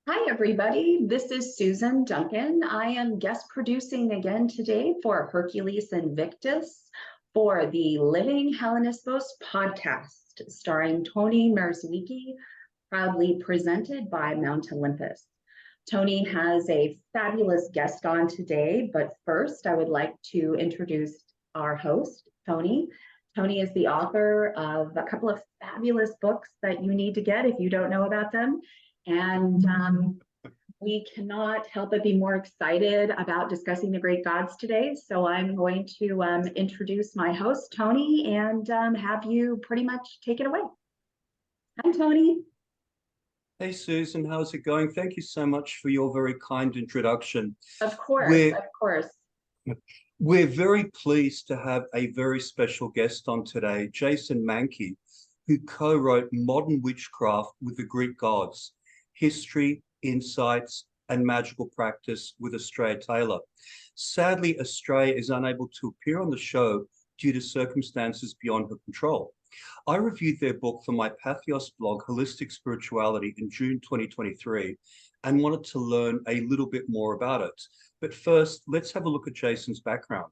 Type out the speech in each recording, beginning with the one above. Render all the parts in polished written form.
Hi, everybody. This is Susan Duncan. I am guest producing again today for Hercules Invictus for the Living Hellenismos podcast, starring Tony Merzwicki, proudly presented by Mount Olympus. Tony has a fabulous guest on today, but first I would like to introduce our host, Tony. Tony is the author of a couple of fabulous books that you need to get if you don't know about them. And we cannot help but be more excited about discussing the great gods today. So I'm going to introduce my host, Tony, and have you pretty much take it away. Hi, Tony. Hey Susan, how's it going? Thank you so much for your very kind introduction. Of course, We're of course. we're very pleased to have a very special guest on today, Jason Mankey, who co-wrote Modern Witchcraft with the Greek Gods, History, Insights, and Magical Practice with Australia Taylor. Sadly, Australia is unable to appear on the show due to circumstances beyond her control. I reviewed their book for my Pathos blog, Holistic Spirituality, in June 2023, and wanted to learn a little bit more about it. But first, let's have a look at Jason's background.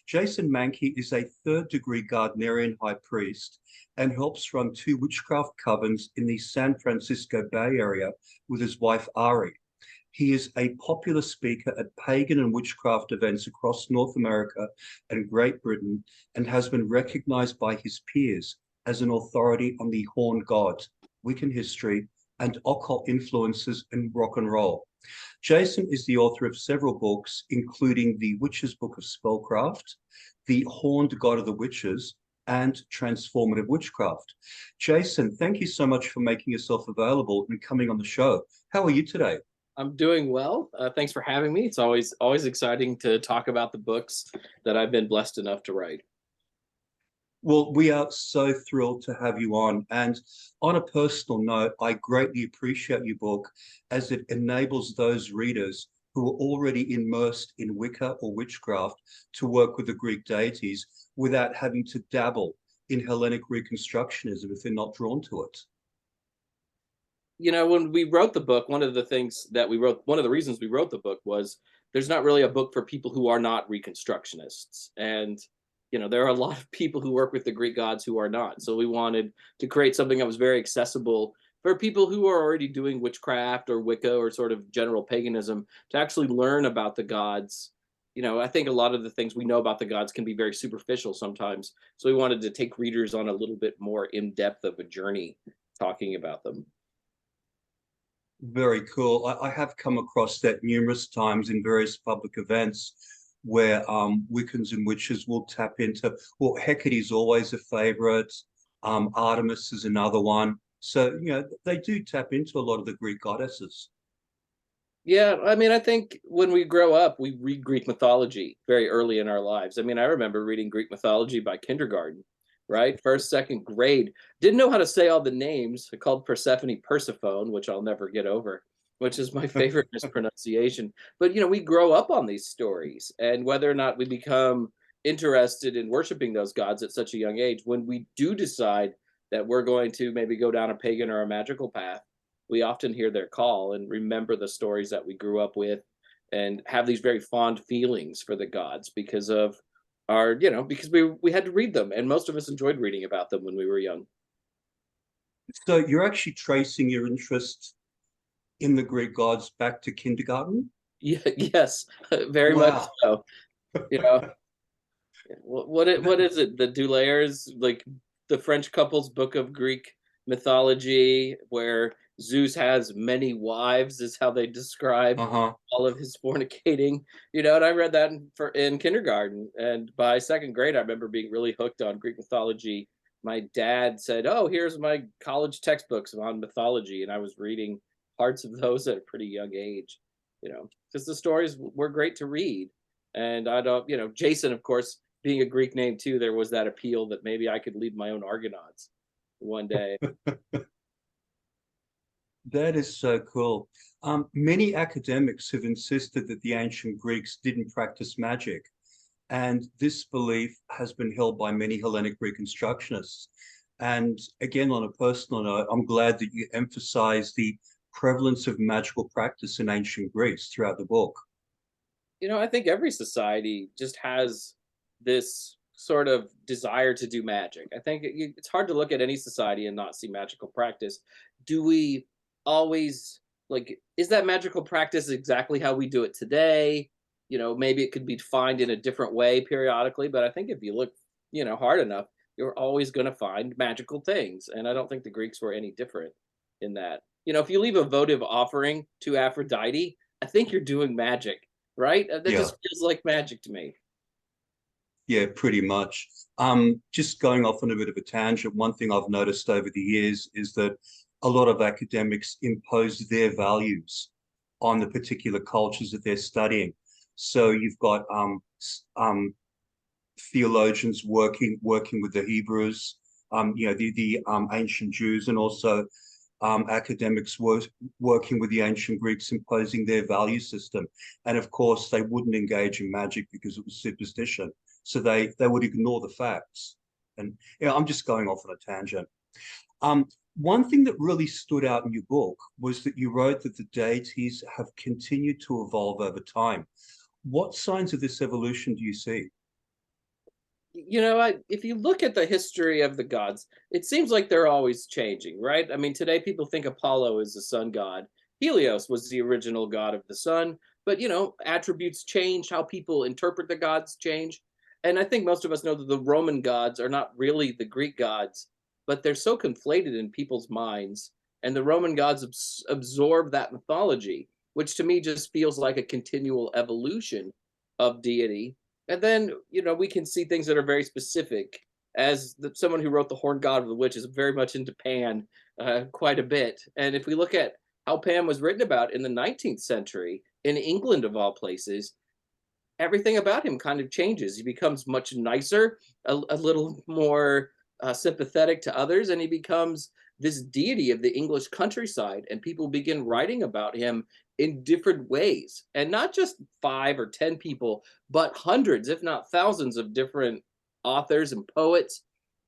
Jason Mankey is a third-degree Gardnerian high priest and helps run two witchcraft covens in the San Francisco Bay Area with his wife, Ari. He is a popular speaker at pagan and witchcraft events across North America and Great Britain and has been recognized by his peers as an authority on the horned god, Wiccan history, and occult influences in rock and roll. Jason is the author of several books, including The Witch's Book of Spellcraft, The Horned God of the Witches, and Transformative Witchcraft. Jason, thank you so much for making yourself available and coming on the show. How are you today? I'm doing well. Thanks for having me. It's always exciting to talk about the books that I've been blessed enough to write. Well, we are so thrilled to have you on. And on a personal note, I greatly appreciate your book as it enables those readers who are already immersed in Wicca or witchcraft to work with the Greek deities without having to dabble in Hellenic Reconstructionism if they're not drawn to it. You know, when we wrote the book, one of the reasons we wrote the book was there's not really a book for people who are not Reconstructionists. And there are a lot of people who work with the Greek gods who are not. So we wanted to create something that was very accessible for people who are already doing witchcraft or Wicca or sort of general paganism to actually learn about the gods. I think a lot of the things we know about the gods can be very superficial sometimes. So we wanted to take readers on a little bit more in depth of a journey talking about them. Very cool. I have come across that numerous times in various public events where Wiccans and witches will tap into, well, Hecate's always a favorite. Artemis is another one. So, they do tap into a lot of the Greek goddesses. Yeah, I mean, I think when we grow up, we read Greek mythology very early in our lives. I mean, I remember reading Greek mythology by kindergarten, right? First, second grade. Didn't know how to say all the names. I called Persephone Persephone, which I'll never get over, which is my favorite mispronunciation. But, we grow up on these stories, and whether or not we become interested in worshiping those gods at such a young age, when we do decide that we're going to maybe go down a pagan or a magical path, we often hear their call and remember the stories that we grew up with and have these very fond feelings for the gods because of because we had to read them, and most of us enjoyed reading about them when we were young. So you're actually tracing your interest in the Greek gods back to kindergarten? Yeah, yes, very much so. What is it? The Dulaires, like the French couple's book of Greek mythology, where Zeus has many wives, is how they describe all of his fornicating. And I read that in kindergarten, and by second grade, I remember being really hooked on Greek mythology. My dad said, "Oh, here's my college textbooks on mythology," and I was reading parts of those at a pretty young age. Because the stories were great to read, and I don't, Jason, of course, being a Greek name too, there was that appeal that maybe I could lead my own Argonauts one day. That is so cool. Many academics have insisted that the ancient Greeks didn't practice magic, and this belief has been held by many Hellenic Reconstructionists. And again, on a personal note, I'm glad that you emphasize the prevalence of magical practice in ancient Greece throughout the book? I think every society just has this sort of desire to do magic. I think it's hard to look at any society and not see magical practice. Do we always like, is that magical practice exactly how we do it today? Maybe it could be defined in a different way periodically, but I think if you look, hard enough, you're always going to find magical things. And I don't think the Greeks were any different in that. If you leave a votive offering to Aphrodite, I think you're doing magic, right? That Yeah. just feels like magic to me. Yeah, pretty much. Just going off on a bit of a tangent, one thing I've noticed over the years is that a lot of academics impose their values on the particular cultures that they're studying. So you've got theologians working with the Hebrews, the ancient Jews, and also academics working with the ancient Greeks, imposing their value system. And of course, they wouldn't engage in magic because it was superstition. So they would ignore the facts. And I'm just going off on a tangent. One thing that really stood out in your book was that you wrote that the deities have continued to evolve over time. What signs of this evolution do you see? If you look at the history of the gods, it seems like they're always changing, right? I mean, today people think Apollo is the sun god. Helios was the original god of the sun, but attributes change, how people interpret the gods change. And I think most of us know that the Roman gods are not really the Greek gods, but they're so conflated in people's minds. And the Roman gods absorb that mythology, which to me just feels like a continual evolution of deity. And then, we can see things that are very specific. As someone who wrote The Horned God of the Witch is very much into Pan quite a bit. And if we look at how Pan was written about in the 19th century, in England of all places, everything about him kind of changes. He becomes much nicer, a little more sympathetic to others, and he becomes this deity of the English countryside. And people begin writing about him in different ways, and not just 5 or 10 people, but hundreds, if not thousands, of different authors and poets.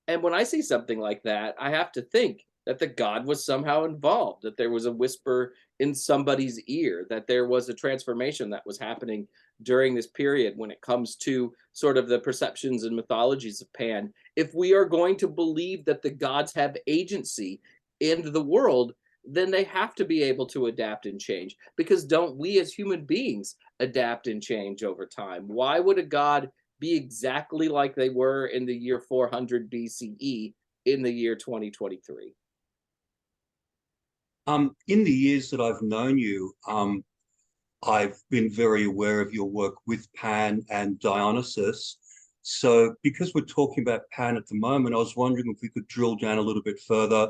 And when I see something like that, I have to think that the god was somehow involved, that there was a whisper in somebody's ear, that there was a transformation that was happening during this period when it comes to sort of the perceptions and mythologies of Pan. If we are going to believe that the gods have agency in the world, then they have to be able to adapt and change, because don't we as human beings adapt and change over time? Why would a god be exactly like they were in the year 400 BCE in the year 2023? In the years that I've known you, I've been very aware of your work with Pan and Dionysus. So because we're talking about Pan at the moment, I was wondering if we could drill down a little bit further.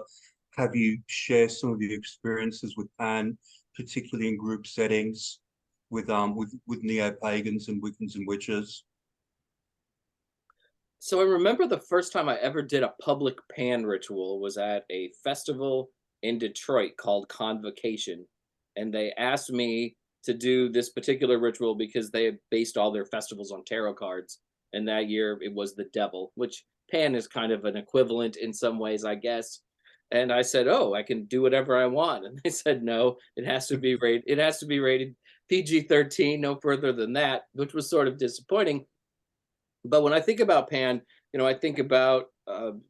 Have you shared some of your experiences with Pan, particularly in group settings with neo-pagans and Wiccans and witches? So I remember the first time I ever did a public Pan ritual was at a festival in Detroit called Convocation. And they asked me to do this particular ritual because they had based all their festivals on tarot cards. And that year it was the devil, which Pan is kind of an equivalent in some ways, I guess. And I said, "Oh, I can do whatever I want." And they said, "No, it has to be rated. It has to be rated PG-13, no further than that," which was sort of disappointing. But when I think about Pan, I think about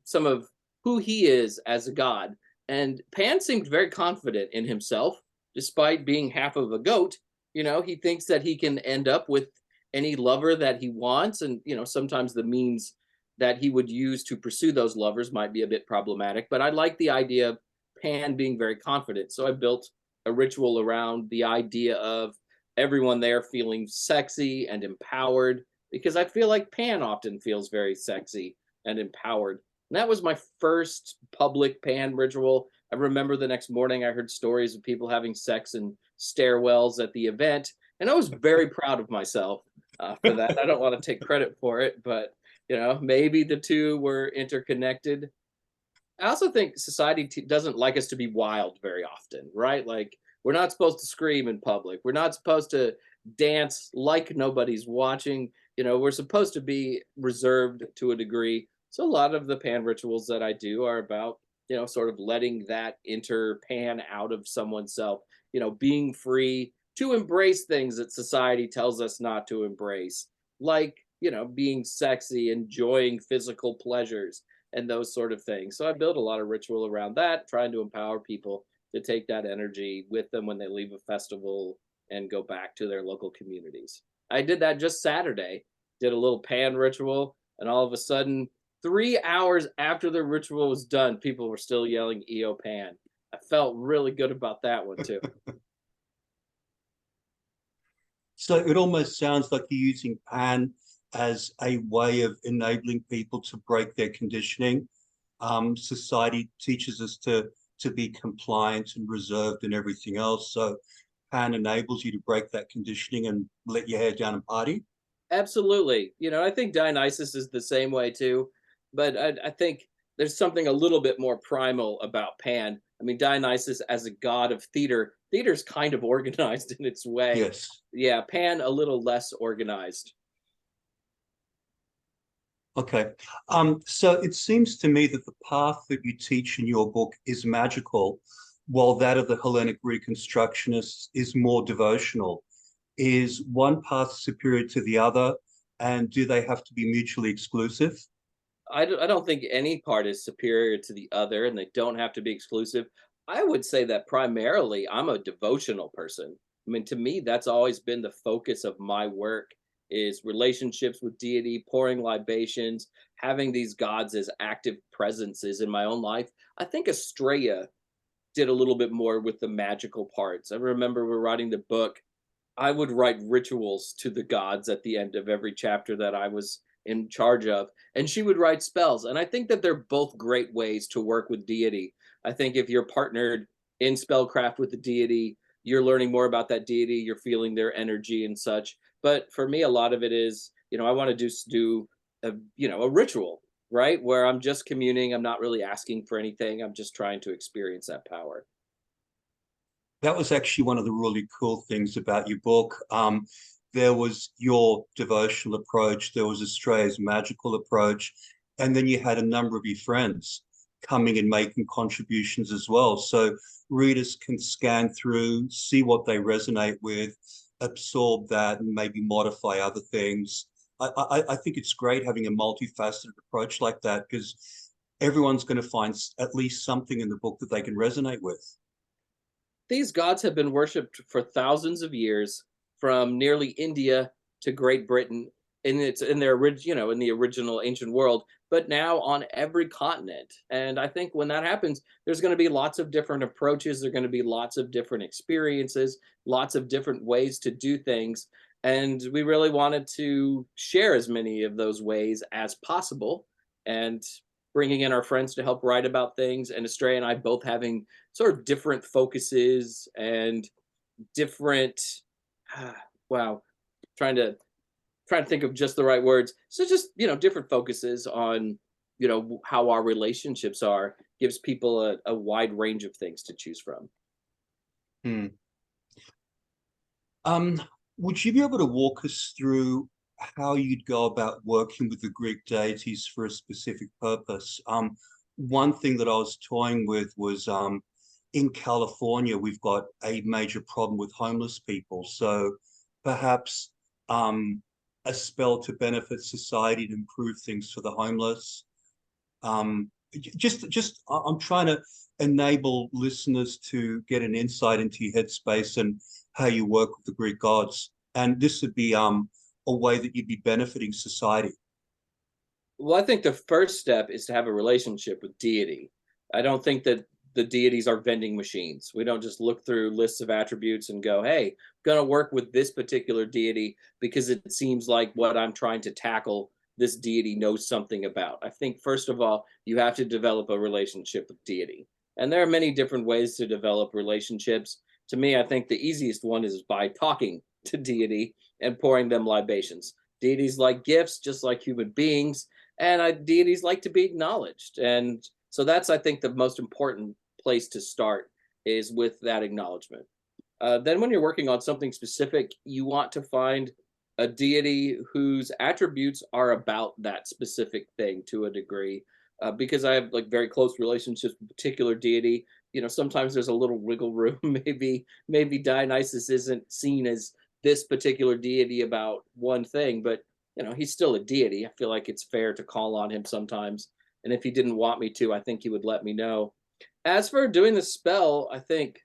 some of who he is as a god. And Pan seemed very confident in himself, despite being half of a goat. He thinks that he can end up with any lover that he wants. And, sometimes the means that he would use to pursue those lovers might be a bit problematic. But I like the idea of Pan being very confident. So I built a ritual around the idea of everyone there feeling sexy and empowered, because I feel like Pan often feels very sexy and empowered. And that was my first public Pan ritual. I remember the next morning I heard stories of people having sex in stairwells at the event, and I was very proud of myself for that. I don't want to take credit for it, but maybe the two were interconnected. I also think society doesn't like us to be wild very often, right? Like, we're not supposed to scream in public. We're not supposed to dance like nobody's watching. We're supposed to be reserved to a degree. So a lot of the Pan rituals that I do are about sort of letting that inner Pan out of someone's self, being free to embrace things that society tells us not to embrace, like, being sexy, enjoying physical pleasures, and those sort of things. So I build a lot of ritual around that, trying to empower people to take that energy with them when they leave a festival and go back to their local communities. I did that just Saturday, did a little Pan ritual, and all of a sudden, 3 hours after the ritual was done, people were still yelling "Eo Pan." I felt really good about that one too. So it almost sounds like you're using Pan as a way of enabling people to break their conditioning. Society teaches us to be compliant and reserved and everything else. So Pan enables you to break that conditioning and let your hair down and party. Absolutely. I think Dionysus is the same way too, but I think there's something a little bit more primal about Pan. I mean, Dionysus as a god of theater's kind of organized in its way. Yes. Yeah, Pan a little less organized. Okay. So it seems to me that the path that you teach in your book is magical, while that of the Hellenic Reconstructionists is more devotional. Is one path superior to the other, and do they have to be mutually exclusive? I don't think any part is superior to the other, and they don't have to be exclusive. I would say that primarily I'm a devotional person. I mean, to me, that's always been the focus of my work is relationships with deity, pouring libations, having these gods as active presences in my own life. I think Estrella did a little bit more with the magical parts. I remember we're writing the book, I would write rituals to the gods at the end of every chapter that I was in charge of, and she would write spells. And I think that they're both great ways to work with deity. I think if you're partnered in spellcraft with the deity, you're learning more about that deity, you're feeling their energy and such. But for me, a lot of it is, I want to do a ritual, right? Where I'm just communing, I'm not really asking for anything, I'm just trying to experience that power. That was actually one of the really cool things about your book. There was your devotional approach, there was Australia's magical approach, and then you had a number of your friends coming and making contributions as well. So readers can scan through, see what they resonate with, absorb that, and maybe modify other things. I think it's great having a multifaceted approach like that because everyone's going to find at least something in the book that they can resonate with. These gods have been worshipped for thousands of years, from nearly India to Great Britain, and it's in their in the original ancient world, but now on every continent. And I think when that happens, there's going to be lots of different approaches. There're going to be lots of different experiences, lots of different ways to do things. And we really wanted to share as many of those ways as possible. And bringing in our friends to help write about things, and Estrella and I both having sort of different focuses and different wow, trying to think of just the right words. So just, different focuses on, how our relationships are gives people a wide range of things to choose from. Hmm. Would you be able to walk us through how you'd go about working with the Greek deities for a specific purpose? One thing that I was toying with was in California, we've got a major problem with homeless people. So perhaps a spell to benefit society to improve things for the homeless. I'm trying to enable listeners to get an insight into your headspace and how you work with the Greek gods. And this would be a way that you'd be benefiting society. Well, I think the first step is to have a relationship with deity. I don't think that the deities are vending machines. We don't just look through lists of attributes and go, hey, I'm going to work with this particular deity because it seems like what I'm trying to tackle, this deity knows something about. I think, first of all, you have to develop a relationship with deity. And there are many different ways to develop relationships. To me, I think the easiest one is by talking to deity and pouring them libations. Deities like gifts, just like human beings, and deities like to be acknowledged. And so that's, I think, the most important place to start is with that acknowledgement. Then when you're working on something specific, you want to find a deity whose attributes are about that specific thing to a degree. because I have like very close relationships with particular deity. Sometimes there's a little wiggle room. Maybe Dionysus isn't seen as this particular deity about one thing, but he's still a deity. I feel like it's fair to call on him sometimes. And if he didn't want me to, I think he would let me know. As for doing the spell, I think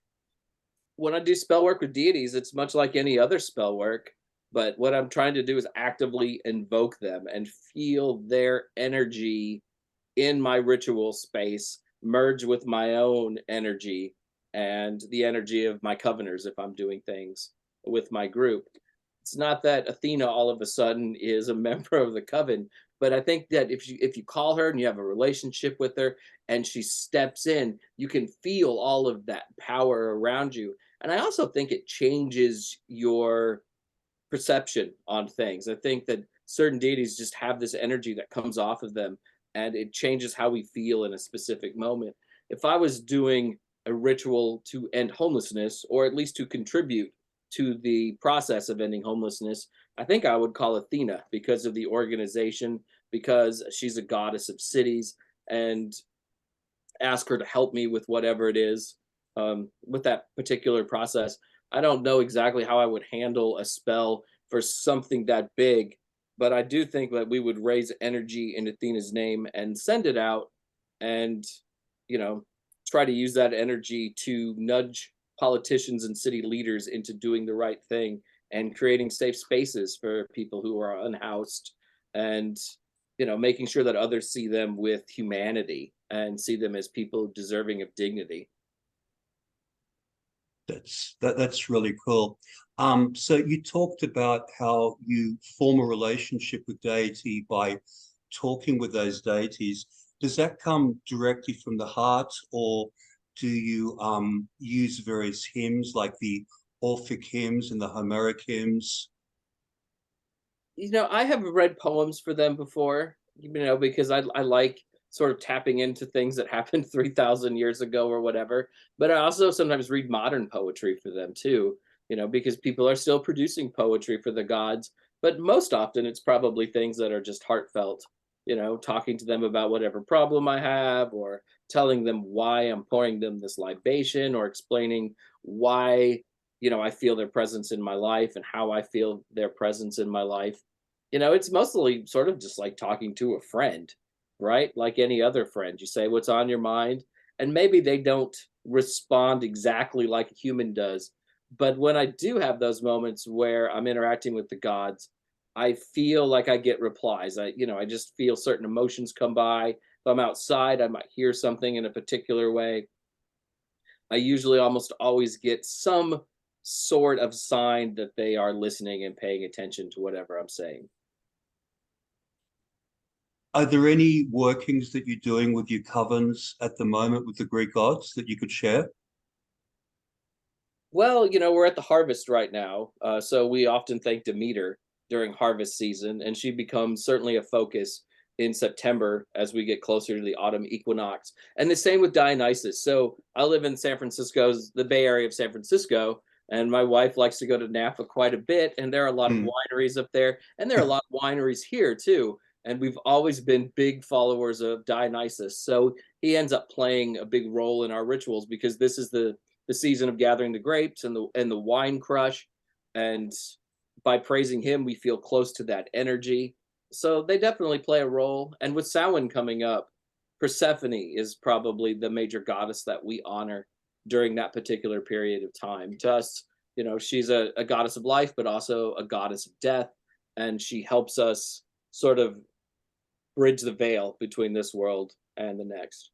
when I do spell work with deities, it's much like any other spell work. But what I'm trying to do is actively invoke them and feel their energy in my ritual space merge with my own energy and the energy of my coveners if I'm doing things with my group. It's not that Athena all of a sudden is a member of the coven, but I think that if you call her and you have a relationship with her and she steps in, you can feel all of that power around you. And I also think it changes your perception on things. I think that certain deities just have this energy that comes off of them and it changes how we feel in a specific moment. If I was doing a ritual to end homelessness, or at least to contribute to the process of ending homelessness, I think I would call Athena because of the organization, because she's a goddess of cities, and ask her to help me with whatever it is with that particular process. I don't know exactly how I would handle a spell for something that big, but I do think that we would raise energy in Athena's name and send it out and, you know, try to use that energy to nudge politicians and city leaders into doing the right thing and creating safe spaces for people who are unhoused and, making sure that others see them with humanity and see them as people deserving of dignity. That's really cool. So you talked about how you form a relationship with deity by talking with those deities. Does that come directly from the heart, or do you use various hymns like the Orphic hymns and the Homeric hymns? I have read poems for them before, because I like sort of tapping into things that happened 3,000 years ago or whatever. But I also sometimes read modern poetry for them too, because people are still producing poetry for the gods. But most often it's probably things that are just heartfelt, talking to them about whatever problem I have, or telling them why I'm pouring them this libation, or explaining why I feel their presence in my life and how I feel their presence in my life. It's mostly sort of just like talking to a friend, right? Like any other friend. You say what's on your mind, and maybe they don't respond exactly like a human does. But when I do have those moments where I'm interacting with the gods, I feel like I get replies. I just feel certain emotions come by. If I'm outside, I might hear something in a particular way. I usually almost always get some sort of sign that they are listening and paying attention to whatever I'm saying. Are there any workings that you're doing with your covens at the moment with the Greek gods that you could share? Well, we're at the harvest right now, so we often thank Demeter during harvest season, and she becomes certainly a focus in September as we get closer to the autumn equinox. And the same with Dionysus. So I live in the Bay Area of San Francisco, and my wife likes to go to Napa quite a bit, and there are a lot of wineries up there, and there are a lot of wineries here too. And we've always been big followers of Dionysus, so he ends up playing a big role in our rituals because this is the season of gathering the grapes and the wine crush, and by praising him we feel close to that energy. So they definitely play a role. And with Samhain coming up, Persephone is probably the major goddess that we honor during that particular period of time. To us, she's a goddess of life but also a goddess of death, and she helps us sort of bridge the veil between this world and the next.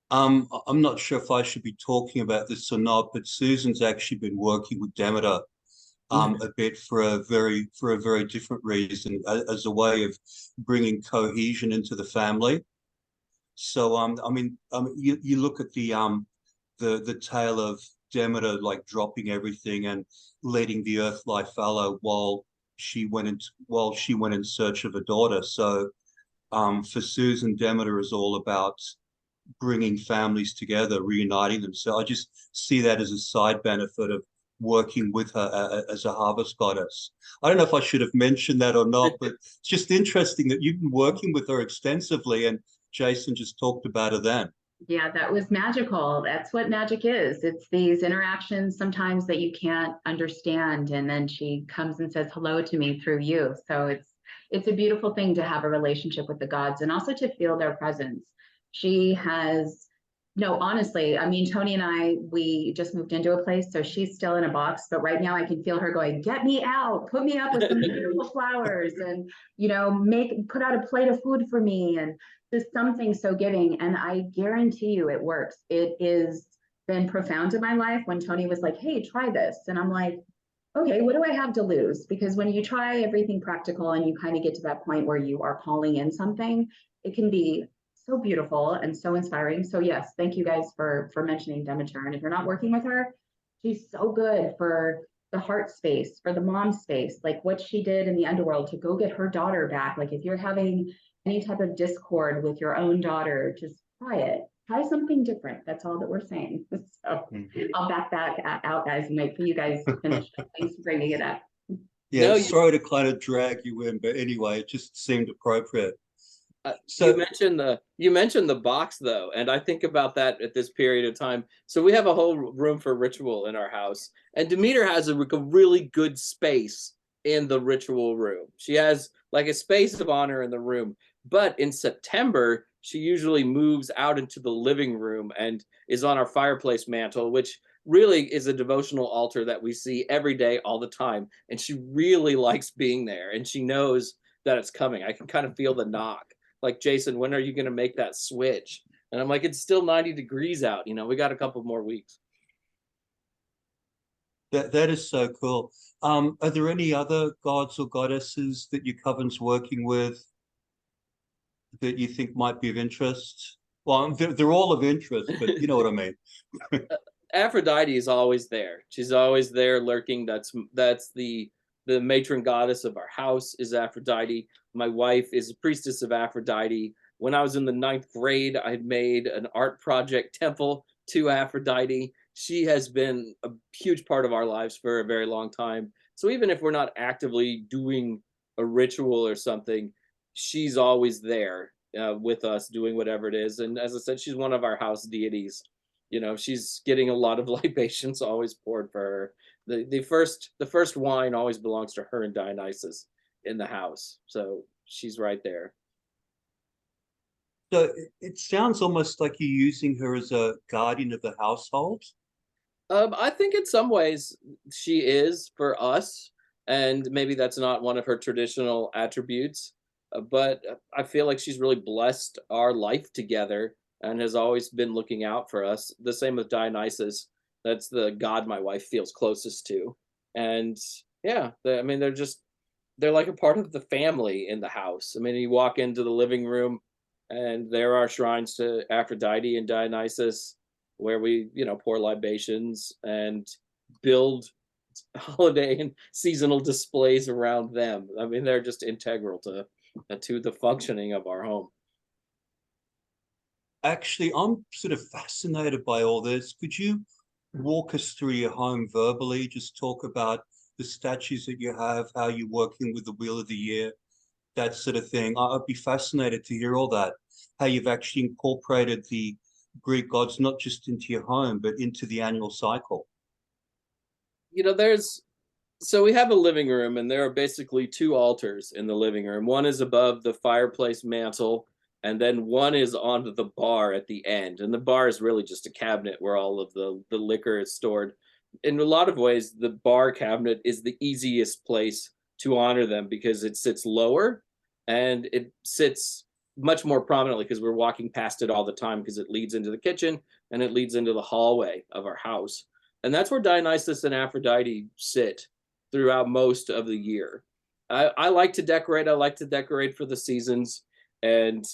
I'm not sure if I should be talking about this or not, but Susan's actually been working with Demeter a bit for a very different reason, as a way of bringing cohesion into the family. So you look at the tale of Demeter like dropping everything and letting the earth lie fallow while she went in search of a daughter. So for Susan, Demeter is all about bringing families together, reuniting them. So I just see that as a side benefit of working with her as a harvest goddess. I don't know if I should have mentioned that or not, but it's just interesting that you've been working with her extensively, and Jason just talked about her then. Yeah, that was magical. That's what magic is. It's these interactions sometimes that you can't understand, and then she comes and says hello to me through you. So it's a beautiful thing to have a relationship with the gods and also to feel their presence. She has no, honestly, I mean, Tony and I, we just moved into a place, so she's still in a box, but right now I can feel her going, get me out, put me up with some beautiful flowers and, put out a plate of food for me. And just something so giving. And I guarantee you it works. It is been profound in my life when Tony was like, hey, try this. And I'm like, okay, what do I have to lose? Because when you try everything practical and you kind of get to that point where you are calling in something, it can be so beautiful and so inspiring. So yes, thank you guys for mentioning Demeter. And if you're not working with her, she's so good for the heart space, for the mom space, like what she did in the underworld to go get her daughter back. Like if you're having any type of discord with your own daughter, just try it. Try something different. That's all that we're saying. So I'll back that out, guys, and wait for you guys to finish. Thanks for bringing it up. Yeah, No, sorry to kind of drag you in, but anyway, it just seemed appropriate. So you mentioned the box though, and I think about that at this period of time. So we have a whole room for ritual in our house, and Demeter has a really good space in the ritual room. She has like a space of honor in the room, but in September she usually moves out into the living room and is on our fireplace mantle, which really is a devotional altar that we see every day all the time, and she really likes being there, and she knows that it's coming. I can kind of feel the knock. Like, Jason, when are you going to make that switch? And I'm like, it's still 90 degrees out. We got a couple more weeks. that is so cool. Are there any other gods or goddesses that your coven's working with that you think might be of interest? Well, they're all of interest, but you know what I mean. Aphrodite is always there. She's always there lurking. That's the matron goddess of our house is Aphrodite. My wife is a priestess of Aphrodite. When I was in the 9th grade, I had made an art project temple to Aphrodite. She has been a huge part of our lives for a very long time. So even if we're not actively doing a ritual or something, she's always there with us doing whatever it is. And as I said, she's one of our house deities. She's getting a lot of libations always poured for her. The first wine always belongs to her and Dionysus in the house. So she's right there. So it sounds almost like you're using her as a guardian of the household. I think in some ways she is for us, and maybe that's not one of her traditional attributes, but I feel like she's really blessed our life together and has always been looking out for us. The same with Dionysus. That's the god my wife feels closest to. And yeah, they're like a part of the family in the house. I mean, you walk into the living room and there are shrines to Aphrodite and Dionysus where we, pour libations and build holiday and seasonal displays around them. I mean, they're just integral to the functioning of our home. Actually, I'm sort of fascinated by all this. Could you walk us through your home verbally? Just talk about the statues that you have, how you're working with the Wheel of the Year, that sort of thing. I'd be fascinated to hear all that, how you've actually incorporated the Greek gods, not just into your home, but into the annual cycle. So we have a living room, and there are basically 2 altars in the living room. One is above the fireplace mantle, and then one is on the bar at the end. And the bar is really just a cabinet where all of the liquor is stored. In a lot of ways, the bar cabinet is the easiest place to honor them because it sits lower and it sits much more prominently because we're walking past it all the time because it leads into the kitchen and it leads into the hallway of our house. And that's where Dionysus and Aphrodite sit throughout most of the year. I like to decorate. I like to decorate for the seasons, and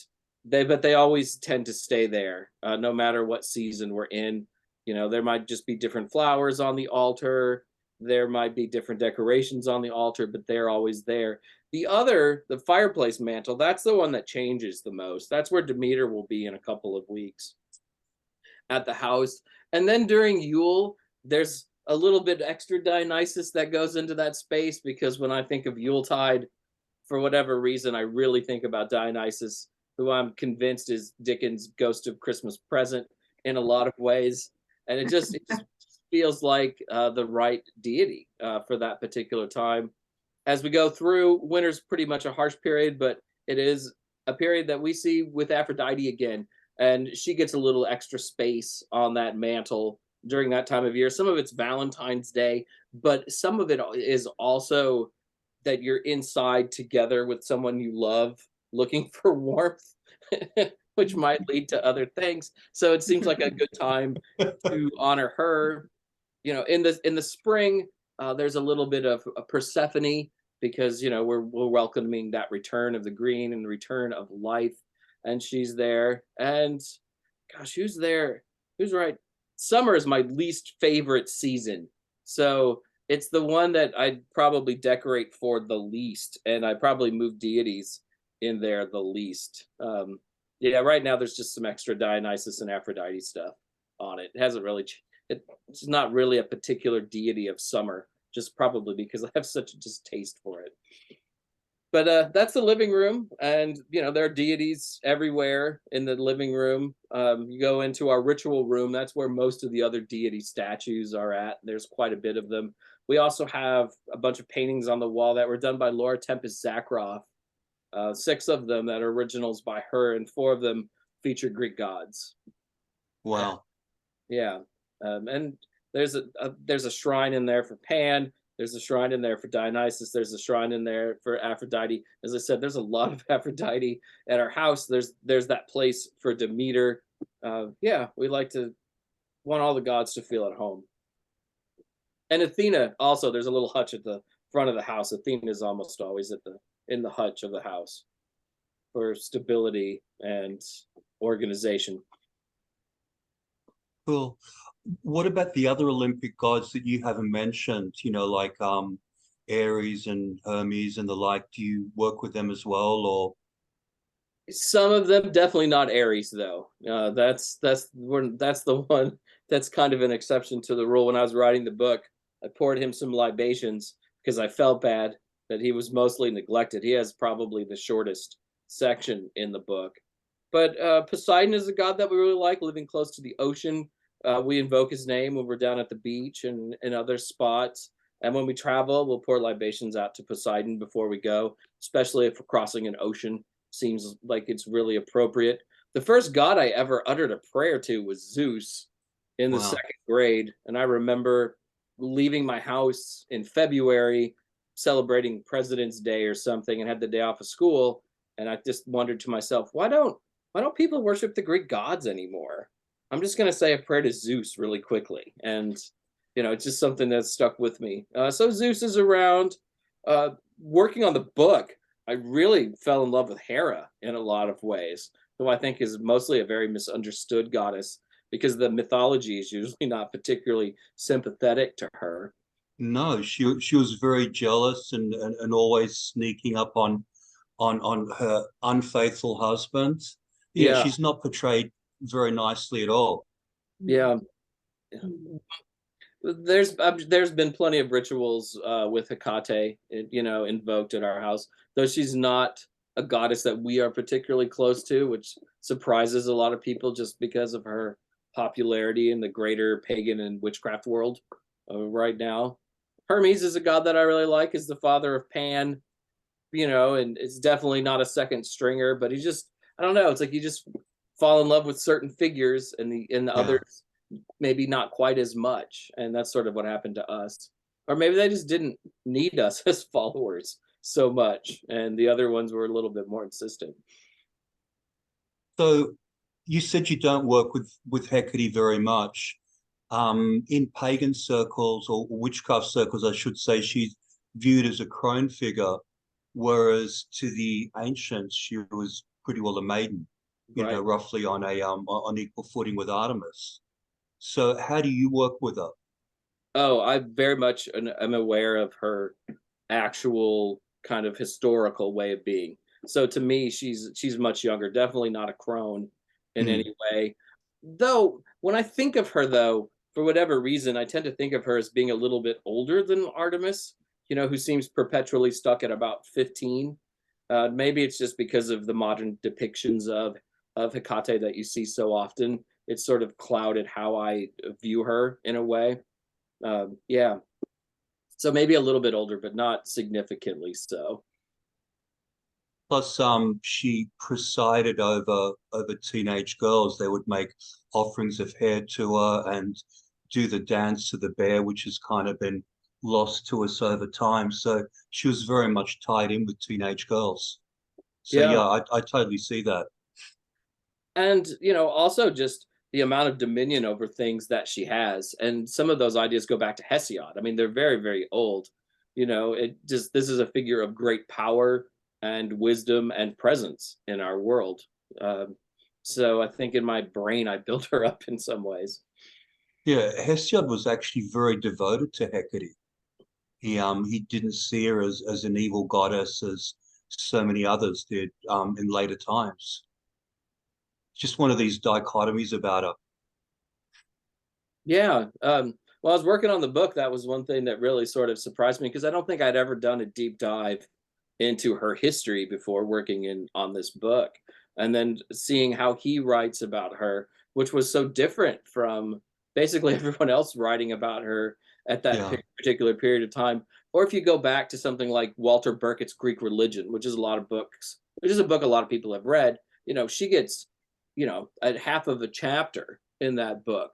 they always tend to stay there no matter what season we're in. There might just be different flowers on the altar. There might be different decorations on the altar, but they're always there. The fireplace mantle, that's the one that changes the most. That's where Demeter will be in a couple of weeks at the house. And then during Yule, there's a little bit extra Dionysus that goes into that space, because when I think of Yuletide, for whatever reason, I really think about Dionysus, who I'm convinced is Dickens' Ghost of Christmas Present in a lot of ways. And it just feels like the right deity for that particular time. As we go through, winter's pretty much a harsh period, but it is a period that we see with Aphrodite again. And she gets a little extra space on that mantle during that time of year. Some of it's Valentine's Day, but some of it is also that you're inside together with someone you love looking for warmth, which might lead to other things. So it seems like a good time to honor her. You know, in the spring, there's a little bit of a Persephone, because you know we're welcoming that return of the green and the return of life, and she's there. And gosh, who's there? Who's right? Summer is my least favorite season, so it's the one that I'd probably decorate for the least, and I probably move deities in there the least. Yeah, right now there's just some extra Dionysus and Aphrodite stuff on it. It hasn't really, it's not really a particular deity of summer, just probably because I have such a distaste for it. But that's the living room, and you know there are deities everywhere in the living room. You go into our ritual room; that's where most of the other deity statues are at. There's quite a bit of them. We also have a bunch of paintings on the wall that were done by Laura Tempest Zakroff. 6 of them that are originals by her, and 4 of them feature Greek gods. Wow. Yeah, and there's a shrine in there for Pan. There's a shrine in there for Dionysus. There's a shrine in there for Aphrodite. As I said, there's a lot of Aphrodite at our house. There's that place for Demeter. Yeah, we like to want all the gods to feel at home. And Athena also. There's a little hutch at the front of the house. Athena is almost always in the hutch of the house for stability and organization. Cool. What about the other Olympic gods that you haven't mentioned? You know, like Ares and Hermes and the like. Do you work with them as well, or? Some of them, definitely not Ares though. That's the one that's kind of an exception to the rule. When I was writing the book, I poured him some libations because I felt bad that he was mostly neglected. He has probably the shortest section in the book. But Poseidon is a god that we really like, living close to the ocean. We invoke his name when we're down at the beach and in other spots. And when we travel, we'll pour libations out to Poseidon before we go, especially if we're crossing an ocean. Seems like it's really appropriate. The first god I ever uttered a prayer to was Zeus in the Wow. 2nd grade. And I remember leaving my house in February, celebrating President's Day or something, and had the day off of school. And I just wondered to myself, why don't people worship the Greek gods anymore? I'm just going to say a prayer to Zeus really quickly. And, you know, it's just something that stuck with me. So Zeus is around. Working on the book, I really fell in love with Hera in a lot of ways, who I think is mostly a very misunderstood goddess because the mythology is usually not particularly sympathetic to her. No, she was very jealous and always sneaking up on her unfaithful husband. Yeah, Yeah, she's not portrayed very nicely at all. yeah. There's been plenty of rituals with Hecate, you know, invoked at our house, though she's not a goddess that we are particularly close to, which surprises a lot of people just because of her popularity in the greater pagan and witchcraft world right now. Hermes is a god that I really like, is the father of Pan, you know, and it's definitely not a second stringer, but he just, I don't know, it's like you just fall in love with certain figures and the Yeah. others maybe not quite as much, and that's sort of what happened to us. Or maybe they just didn't need us as followers so much, and the other ones were a little bit more insistent. So you said you don't work with Hecate very much. In pagan circles or witchcraft circles, I should say, she's viewed as a crone figure, whereas to the ancients, she was pretty well a maiden, you Right. know, roughly on equal footing with Artemis. So how do you work with her? Oh, I very much am aware of her actual kind of historical way of being. So to me, she's much younger, definitely not a crone in Hmm. any way. Though when I think of her, though, for whatever reason, I tend to think of her as being a little bit older than Artemis, who seems perpetually stuck at about 15. Maybe it's just because of the modern depictions of Hecate that you see so often. It's sort of clouded how I view her in a way. Yeah. So maybe a little bit older, but not significantly so. Plus, she presided over teenage girls. They would make offerings of hair to her and do the dance to the bear, which has kind of been lost to us over time. So she was very much tied in with teenage girls. So Yeah. yeah, I totally see that. And also just the amount of dominion over things that she has, and some of those ideas go back to Hesiod. I mean, they're very, very old. It just, this is a figure of great power and wisdom and presence in our world. So I think in my brain I built her up in some ways. Yeah, Hesiod was actually very devoted to Hecate. He didn't see her as an evil goddess as so many others did in later times. Just one of these dichotomies about her. Yeah. Well, I was working on the book. That was one thing that really sort of surprised me, because I don't think I'd ever done a deep dive into her history before working on this book. And then seeing how he writes about her, which was so different from basically everyone else writing about her at that Yeah, particular period of time. Or if you go back to something like Walter Burkett's Greek Religion, which is a lot of books, which is a book a lot of people have read, she gets, a half of a chapter in that book.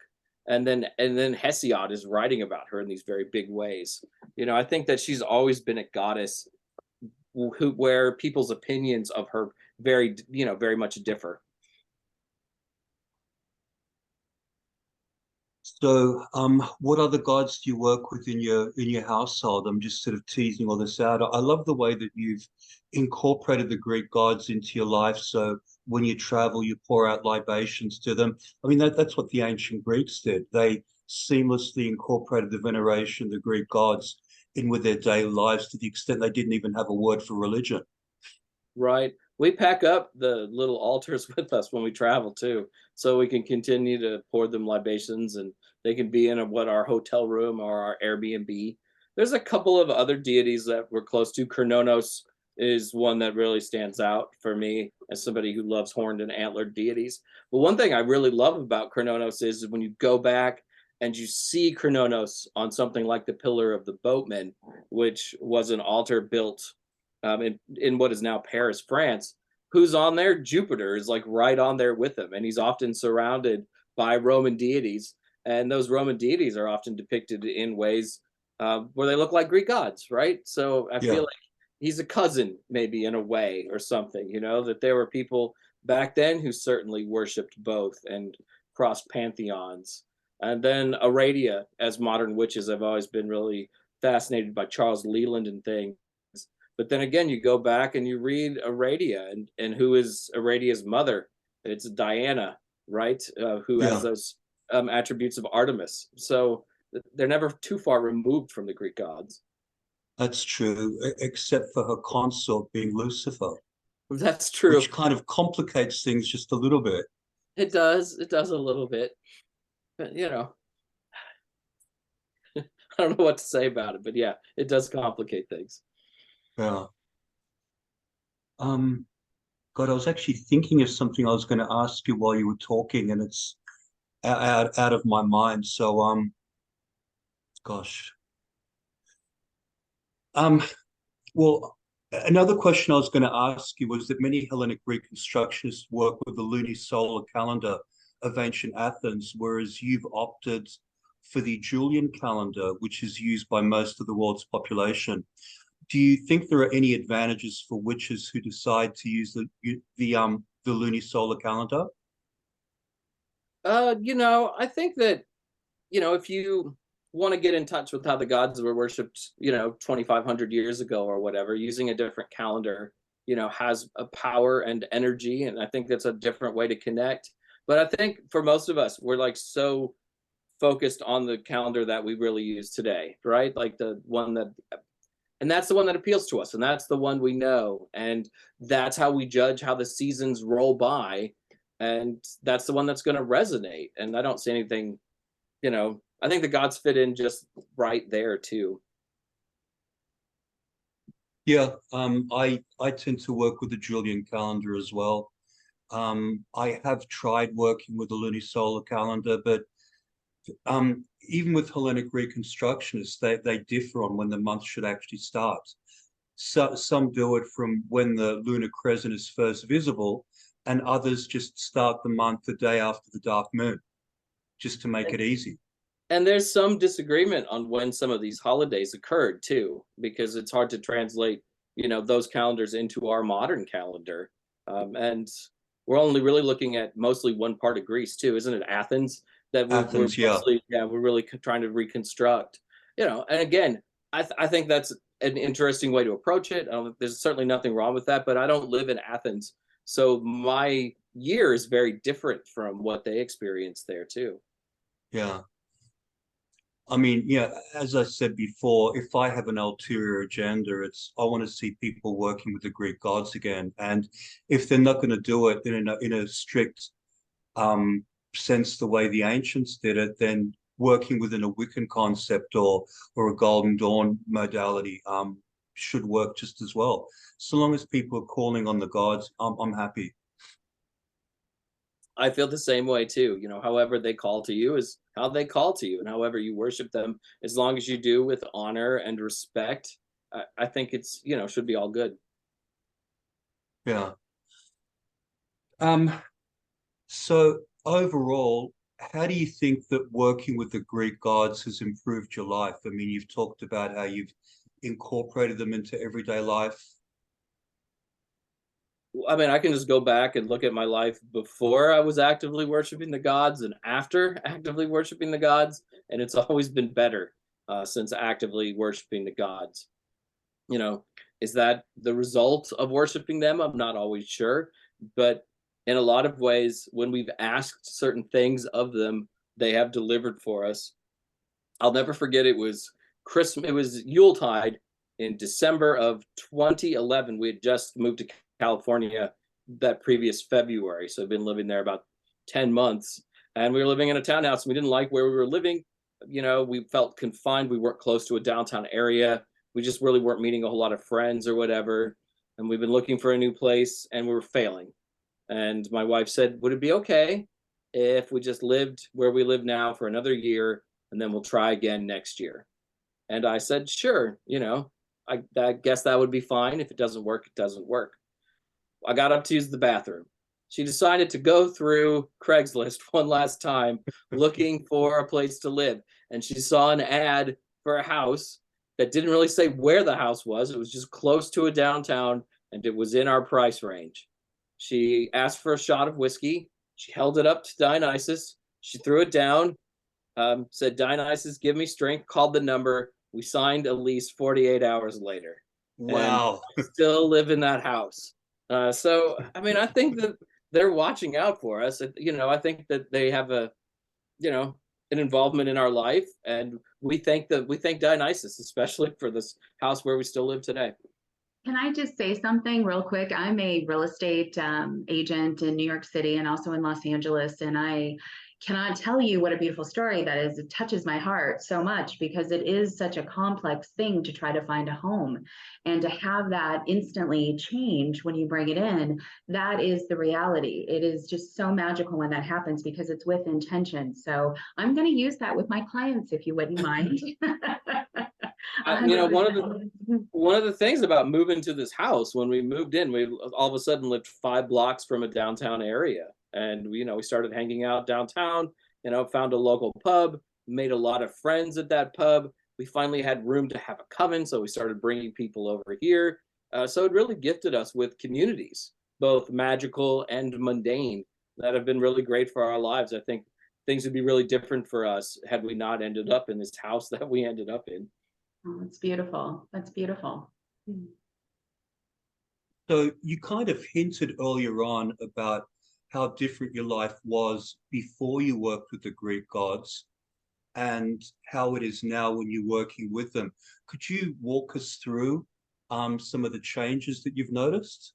And then Hesiod is writing about her in these very big ways. I think that she's always been a goddess where people's opinions of her very much differ. so, what other gods do you work with in your household? I'm just sort of teasing all this out. I love the way that you've incorporated the Greek gods into your life. So when you travel, you pour out libations to them. I mean, that's what the ancient Greeks did. They seamlessly incorporated the veneration of the Greek gods in with their daily lives to the extent they didn't even have a word for religion. Right. We pack up the little altars with us when we travel too, so we can continue to pour them libations, and they can be in our hotel room or our Airbnb. There's a couple of other deities that we're close to. Kronos is one that really stands out for me as somebody who loves horned and antlered deities. But one thing I really love about Kronos is when you go back and you see Kronos on something like the Pillar of the Boatman, which was an altar built in what is now Paris, France. Who's on there? Jupiter is like right on there with him, and he's often surrounded by Roman deities, and those Roman deities are often depicted in ways where they look like Greek gods, right? So I feel Yeah. like he's a cousin, maybe in a way, or something. That there were people back then who certainly worshipped both and crossed pantheons. And then Aradia, as modern witches, I've always been really fascinated by Charles Leland and things. But then again, you go back and you read Aradia, and who is Aradia's mother? It's Diana, right? Who has Yeah, those attributes of Artemis. So they're never too far removed from the Greek gods. that's true, except for her consort being Lucifer, That's true. which kind of complicates things just a little bit. It does. It does a little bit. But, I don't know what to say about it. But yeah, it does complicate things. Yeah. Um, God, I was actually thinking of something I was going to ask you while you were talking, and it's out of my mind. So, gosh. Um, well, another question I was going to ask you was that many Hellenic reconstructionists work with the lunisolar calendar of ancient Athens, whereas you've opted for the Julian calendar, which is used by most of the world's population. Do you think there are any advantages for witches who decide to use the lunisolar calendar? I think that, if you want to get in touch with how the gods were worshipped, 2,500 years ago or whatever, using a different calendar, has a power and energy. And I think that's a different way to connect. But I think for most of us, we're like so focused on the calendar that we really use today, right? Like and that's the one that appeals to us. And that's the one we know. And that's how we judge how the seasons roll by. And that's the one that's going to resonate. And I don't see anything, I think the gods fit in just right there too. Yeah, I tend to work with the Julian calendar as well. I have tried working with the lunisolar calendar, but even with Hellenic reconstructionists, they differ on when the month should actually start. So some do it from when the lunar crescent is first visible, and others just start the month the day after the dark moon, just to make it easy. And there's some disagreement on when some of these holidays occurred too, because it's hard to translate, those calendars into our modern calendar. And we're only really looking at mostly one part of Greece too, isn't it? Athens, that we're Athens, yeah. mostly, yeah, we're really trying to reconstruct, and again, I think that's an interesting way to approach it. There's certainly nothing wrong with that, but I don't live in Athens. So my year is very different from what they experience there too. Yeah. I mean, yeah, as I said before, if I have an ulterior agenda, I want to see people working with the Greek gods again. And if they're not going to do it in a strict sense, the way the ancients did it, then working within a Wiccan concept or a Golden Dawn modality should work just as well. So long as people are calling on the gods, I'm happy. I feel the same way too. However they call to you is how they call to you, and however you worship them, as long as you do with honor and respect, I think it's should be all good. Yeah. Um, so overall, how do you think that working with the Greek gods has improved your life? I mean, you've talked about how you've incorporated them into everyday life. I mean, I can just go back and look at my life before I was actively worshiping the gods and after actively worshiping the gods, and it's always been better since actively worshiping the gods. You know, is that the result of worshiping them? I'm not always sure, but in a lot of ways, when we've asked certain things of them, they have delivered for us. I'll never forget, it was Christmas, it was Yuletide in December of 2011. We had just moved to California that previous February. So I've been living there about 10 months. And we were living in a townhouse. And we didn't like where we were living. We felt confined. We weren't close to a downtown area. We just really weren't meeting a whole lot of friends or whatever. And we've been looking for a new place and we were failing. And my wife said, would it be okay if we just lived where we live now for another year and then we'll try again next year? And I said, sure, I guess that would be fine. If it doesn't work, it doesn't work. I got up to use the bathroom. She decided to go through Craigslist one last time looking for a place to live. And she saw an ad for a house that didn't really say where the house was. It was just close to a downtown and it was in our price range. She asked for a shot of whiskey. She held it up to Dionysus. She threw it down, said, Dionysus, give me strength, called the number. We signed a lease 48 hours later. Wow. And still live in that house. So, I mean, I think that they're watching out for us. I think that they have an involvement in our life, and we thank Dionysus, especially for this house where we still live today. Can I just say something real quick? I'm a real estate agent in New York City and also in Los Angeles, and I cannot tell you what a beautiful story that is. It touches my heart so much because it is such a complex thing to try to find a home, and to have that instantly change when you bring it in, that is the reality. It is just so magical when that happens because it's with intention. So I'm going to use that with my clients, if you wouldn't mind. One of the things about moving to this house, when we moved in, we all of a sudden lived 5 blocks from a downtown area, and we started hanging out downtown. Found a local pub, made a lot of friends at that pub. We finally had room to have a coven, so we started bringing people over here. So it really gifted us with communities, both magical and mundane, that have been really great for our lives. I think things would be really different for us had we not ended up in this house that we ended up in. Oh, that's beautiful. That's beautiful. So you kind of hinted earlier on about how different your life was before you worked with the Greek gods and how it is now when you're working with them. Could you walk us through some of the changes that you've noticed?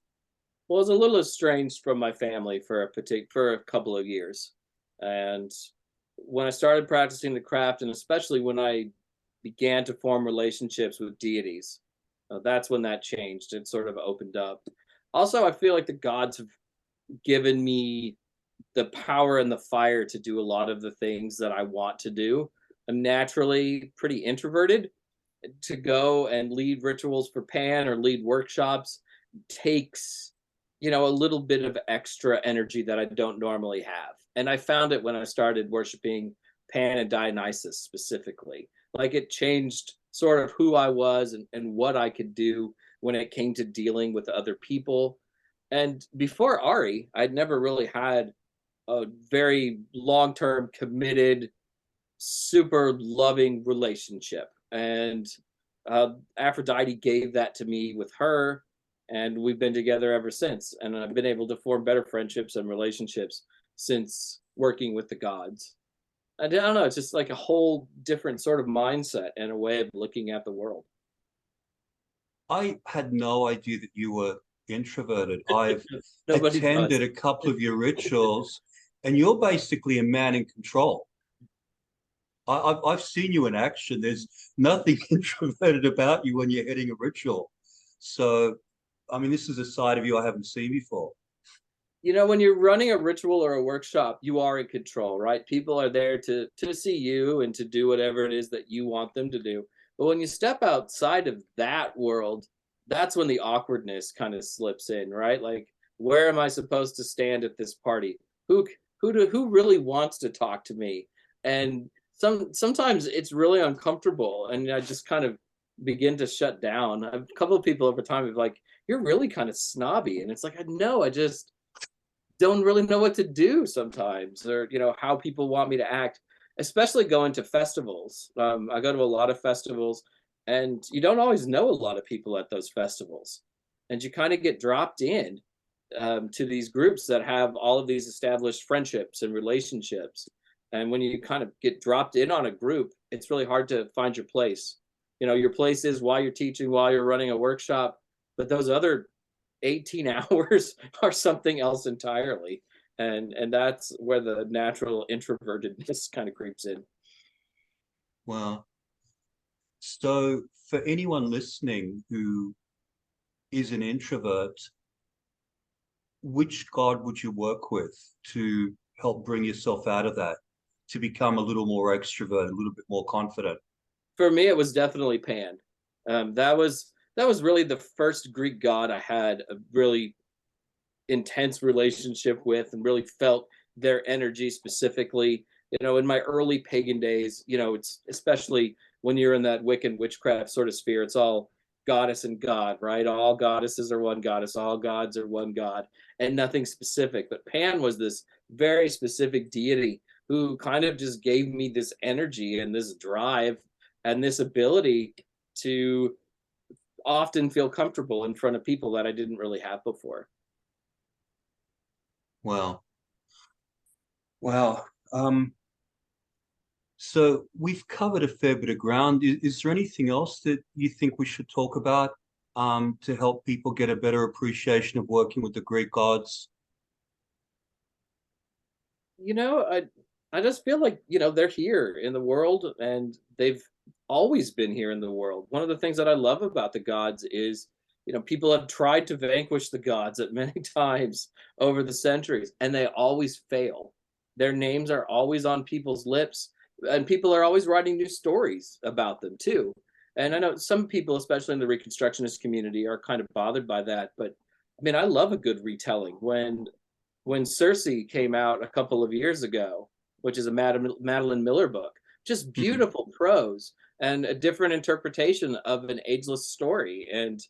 Well, I was a little estranged from my family for a couple of years, and when I started practicing the craft, and especially when I began to form relationships with deities, that's when that changed. It sort of opened up. Also, I feel like the gods have given me the power and the fire to do a lot of the things that I want to do. I'm naturally pretty introverted. To go and lead rituals for Pan or lead workshops takes, a little bit of extra energy that I don't normally have. And I found it when I started worshiping Pan and Dionysus specifically. Like it changed sort of who I was and what I could do when it came to dealing with other people. And before Ari, I'd never really had a very long term committed, super loving relationship. And Aphrodite gave that to me with her, and we've been together ever since. And I've been able to form better friendships and relationships since working with the gods. I don't know, it's just like a whole different sort of mindset and a way of looking at the world. I had no idea that you were introverted. I've Nobody does. attended a couple of your rituals, and you're basically a man in control. I've seen you in action. There's nothing introverted about you when you're heading a ritual. So, I mean, this is a side of you I haven't seen before. When you're running a ritual or a workshop, you are in control, right? People are there to see you and to do whatever it is that you want them to do. But when you step outside of that world, that's when the awkwardness kind of slips in, right? Like, where am I supposed to stand at this party? Who really wants to talk to me? And sometimes it's really uncomfortable, and I just kind of begin to shut down. A couple of people over time have like, you're really kind of snobby, and it's like, I know, I just don't really know what to do sometimes, or how people want me to act, especially going to festivals. I go to a lot of festivals, and you don't always know a lot of people at those festivals, and you kind of get dropped in to these groups that have all of these established friendships and relationships. And when you kind of get dropped in on a group, it's really hard to find your place. Your place is while you're teaching, while you're running a workshop, but those other 18 hours are something else entirely. And that's where the natural introvertedness kind of creeps in. Well, so for anyone listening who is an introvert, which god would you work with to help bring yourself out of that, to become a little more extrovert, a little bit more confident? For me, it was definitely Pan. That was really the first Greek god I had a really intense relationship with, and really felt their energy specifically. In my early pagan days, it's especially when you're in that Wiccan witchcraft sort of sphere, it's all goddess and god, right? All goddesses are one goddess, all gods are one god, and nothing specific. But Pan was this very specific deity who kind of just gave me this energy and this drive and this ability to often feel comfortable in front of people that I didn't really have before. Well, wow. So we've covered a fair bit of ground. Is there anything else that you think we should talk about to help people get a better appreciation of working with the Greek gods? I just feel like, they're here in the world, and they've always been here in the world. One of the things that I love about the gods is, people have tried to vanquish the gods at many times over the centuries, and they always fail. Their names are always on people's lips, and people are always writing new stories about them too. And I know some people, especially in the Reconstructionist community, are kind of bothered by that. But I mean, I love a good retelling. When Circe came out a couple of years ago, which is a Madeline Miller book, just beautiful prose and a different interpretation of an ageless story. And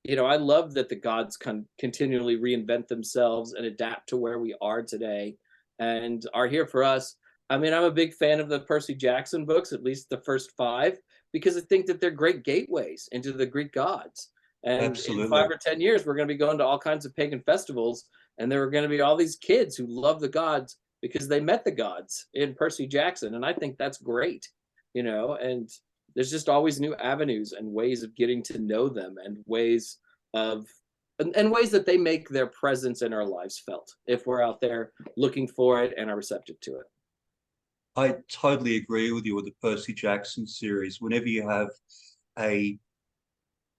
I love that the gods continually reinvent themselves and adapt to where we are today and are here for us. I mean, I'm a big fan of the Percy Jackson books, at least the first 5, because I think that they're great gateways into the Greek gods. And in 5 or 10 years, we're going to be going to all kinds of pagan festivals, and there are going to be all these kids who love the gods because they met the gods in Percy Jackson. And I think that's great, and there's just always new avenues and ways of getting to know them, and ways that they make their presence in our lives felt if we're out there looking for it and are receptive to it. I totally agree with you with the Percy Jackson series. Whenever you have a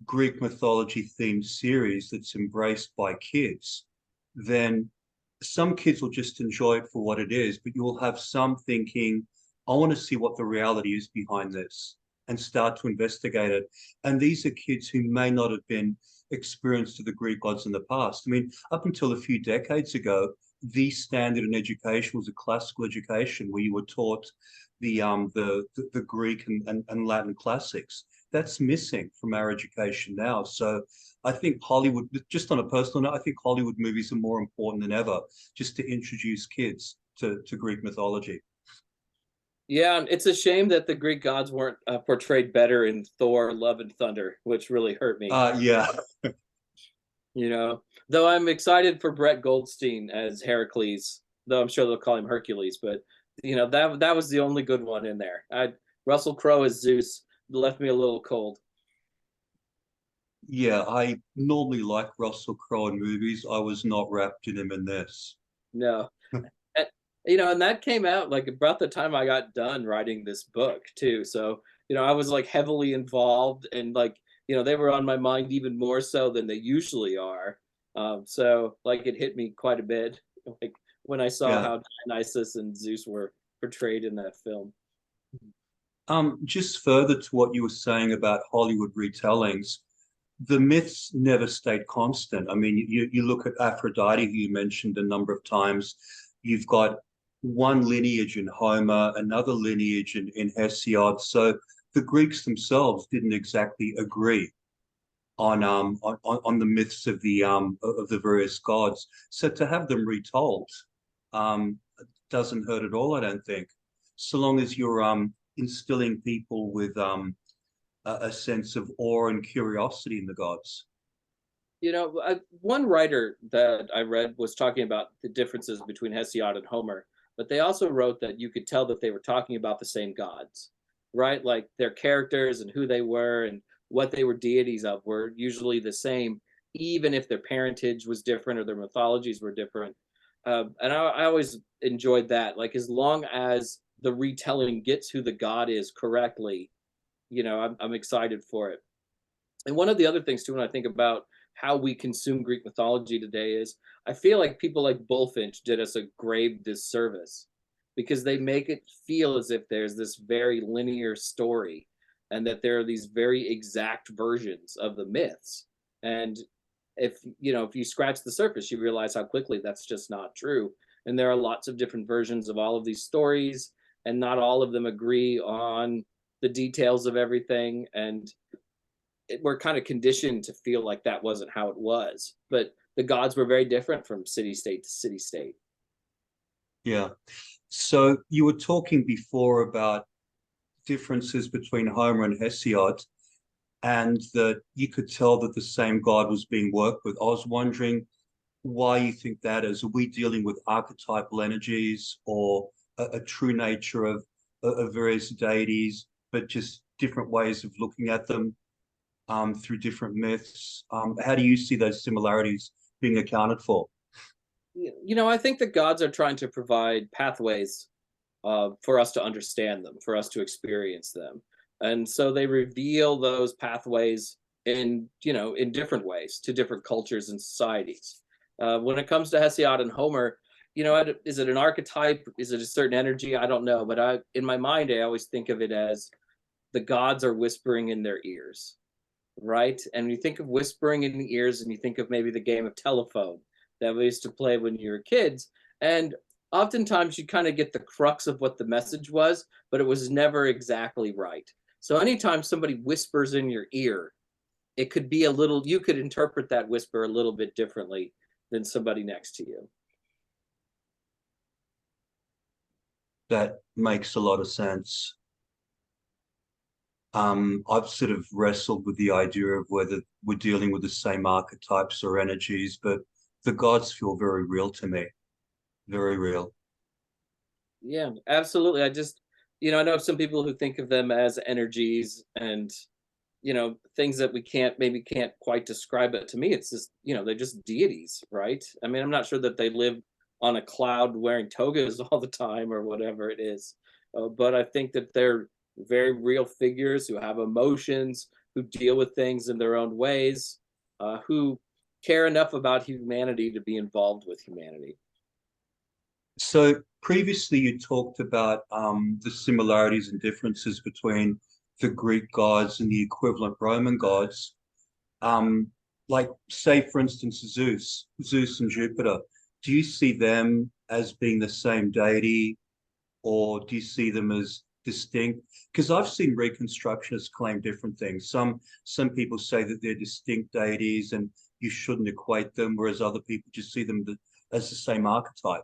Greek mythology themed series that's embraced by kids, then some kids will just enjoy it for what it is, but you'll have some thinking, I want to see what the reality is behind this and start to investigate it. And these are kids who may not have been experienced to the Greek gods in the past. I mean, up until a few decades ago, the standard in education was a classical education where you were taught the Greek and Latin classics. That's missing from our education now. So I think Hollywood, just on a personal note, I think Hollywood movies are more important than ever just to introduce kids to Greek mythology. Yeah, and it's a shame that the Greek gods weren't portrayed better in Thor: Love and Thunder, which really hurt me. Yeah. You know, though I'm excited for Brett Goldstein as Heracles, though I'm sure they'll call him Hercules, but that was the only good one in there. Russell Crowe as Zeus left me a little cold. Yeah, I normally like Russell Crowe in movies. I was not wrapped in him in this. No. And, and that came out like about the time I got done writing this book too. So, I was like heavily involved, and like, they were on my mind even more so than they usually are. So like it hit me quite a bit, like when I saw Yeah. how Dionysus and Zeus were portrayed in that film. Just further to what you were saying about Hollywood retellings, the myths never stayed constant. I mean, you look at Aphrodite, who you mentioned a number of times. You've got one lineage in Homer, another lineage in Hesiod. So the Greeks themselves didn't exactly agree on the myths of the various gods. So to have them retold doesn't hurt at all, I don't think. So long as you're instilling people with a sense of awe and curiosity in the gods. One writer that I read was talking about the differences between Hesiod and Homer, but they also wrote that you could tell that they were talking about the same gods, right? Like their characters and who they were and what they were deities of were usually the same, even if their parentage was different or their mythologies were different. And I always enjoyed that. Like as long as the retelling gets who the god is correctly, I'm excited for it. And one of the other things too, when I think about how we consume Greek mythology today, is I feel like people like Bullfinch did us a grave disservice because they make it feel as if there's this very linear story and that there are these very exact versions of the myths. And if you scratch the surface, you realize how quickly that's just not true. And there are lots of different versions of all of these stories, and not all of them agree on the details of everything. And we're kind of conditioned to feel like that wasn't how it was, but the gods were very different from city state to city state. Yeah. So you were talking before about differences between Homer and Hesiod, and that you could tell that the same god was being worked with. I was wondering why you think that is. Are we dealing with archetypal energies or a true nature of various deities, but just different ways of looking at them through different myths? How do you see those similarities being accounted for? I think the gods are trying to provide pathways for us to understand them, for us to experience them. And so they reveal those pathways in different ways to different cultures and societies. When it comes to Hesiod and Homer, is it an archetype? Is it a certain energy? I don't know. But in my mind, I always think of it as the gods are whispering in their ears, right? And you think of whispering in the ears and you think of maybe the game of telephone that we used to play when you were kids. And oftentimes you kind of get the crux of what the message was, but it was never exactly right. So anytime somebody whispers in your ear, it could be you could interpret that whisper a little bit differently than somebody next to you. That makes a lot of sense. I've sort of wrestled with the idea of whether we're dealing with the same archetypes or energies, but the gods feel very real to me, very real. Yeah, absolutely. I know some people who think of them as energies and, things that we can't quite describe. But to me, it's just, they're just deities, right? I mean, I'm not sure that they live on a cloud wearing togas all the time or whatever it is. but I think that they're very real figures who have emotions, who deal with things in their own ways, who care enough about humanity to be involved with humanity. So previously you talked about the similarities and differences between the Greek gods and the equivalent Roman gods. Like say, for instance, Zeus and Jupiter. Do you see them as being the same deity, or do you see them as distinct? Because I've seen reconstructionists claim different things. Some people say that they're distinct deities and you shouldn't equate them, whereas other people just see them as the same archetype.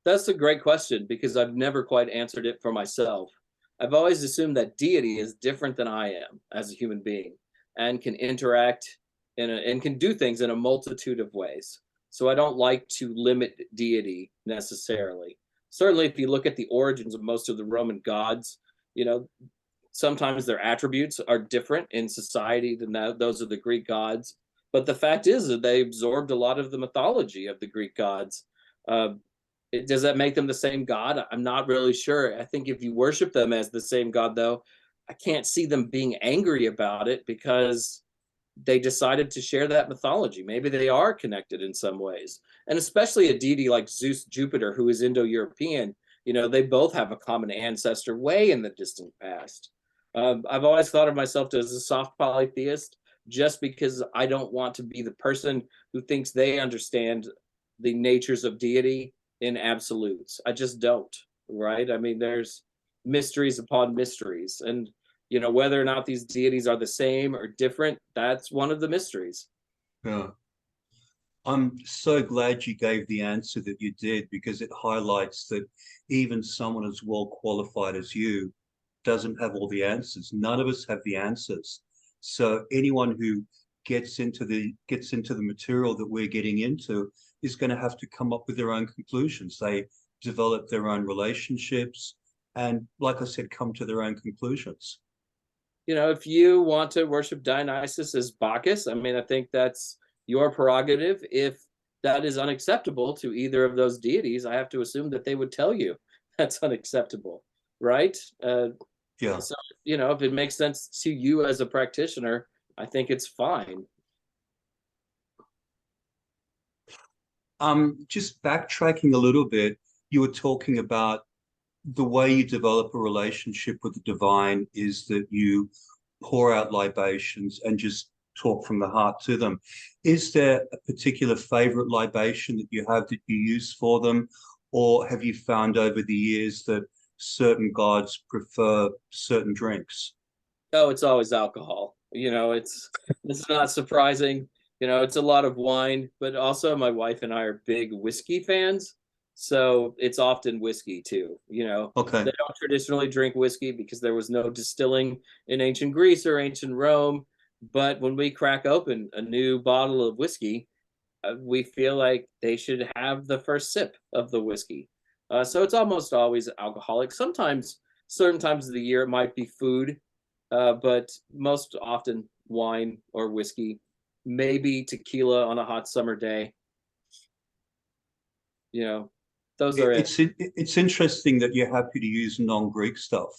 That's a great question because I've never quite answered it for myself. I've always assumed that deity is different than I am as a human being and can interact and can do things in a multitude of ways. So I don't like to limit deity necessarily. Certainly, if you look at the origins of most of the Roman gods, you know, sometimes their attributes are different in society than those of the Greek gods. But the fact is that they absorbed a lot of the mythology of the Greek gods. Uh, does that make them the same God? I'm not really sure. I think if you worship them as the same God, though, I can't see them being angry about it because they decided to share that mythology. Maybe they are connected in some ways. And especially a deity like Zeus, Jupiter, who is Indo-European, they both have a common ancestor way in the distant past. I've always thought of myself as a soft polytheist just because I don't want to be the person who thinks they understand the natures of deity in absolutes. I just don't, right? I mean, there's mysteries upon mysteries. And, whether or not these deities are the same or different, that's one of the mysteries. Yeah. I'm so glad you gave the answer that you did, because it highlights that even someone as well qualified as you doesn't have all the answers. None of us have the answers. So anyone who gets into the material that we're getting into is going to have to come up with their own conclusions. They develop their own relationships and, like I said, come to their own conclusions. If you want to worship Dionysus as Bacchus, I mean, I think that's your prerogative. If that is unacceptable to either of those deities, I have to assume that they would tell you that's unacceptable, right? Yeah. So, if it makes sense to you as a practitioner, I think it's fine. Just backtracking a little bit, you were talking about the way you develop a relationship with the divine is that you pour out libations and just talk from the heart to them. Is there a particular favorite libation that you have that you use for them? Or have you found over the years that certain gods prefer certain drinks? Oh, it's always alcohol. It's not surprising. It's a lot of wine, but also my wife and I are big whiskey fans. So it's often whiskey too. Okay. They don't traditionally drink whiskey because there was no distilling in ancient Greece or ancient Rome. But when we crack open a new bottle of whiskey, we feel like they should have the first sip of the whiskey. So it's almost always alcoholic. Sometimes, certain times of the year, it might be food, but most often wine or whiskey, maybe tequila on a hot summer day. Those are it. It's interesting that you're happy to use non-Greek stuff.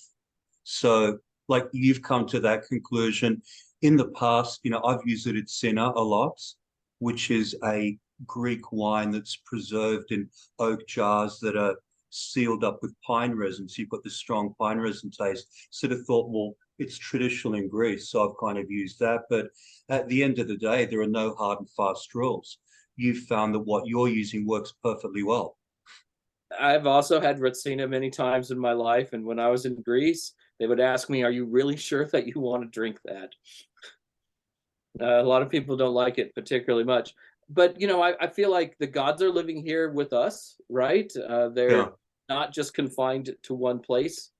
So, like, you've come to that conclusion. In the past, I've visited Cinna a lot, which is a Greek wine that's preserved in oak jars that are sealed up with pine resin. So you've got this strong pine resin taste. Sort of thought, well, it's traditional in Greece, so I've kind of used that. But at the end of the day, there are no hard and fast rules. You've found that what you're using works perfectly well. I've also had Retsina many times in my life, and when I was in Greece, they would ask me, "Are you really sure that you want to drink that?" A lot of people don't like it particularly much, but I feel like the gods are living here with us, right? They're Yeah. not just confined to one place.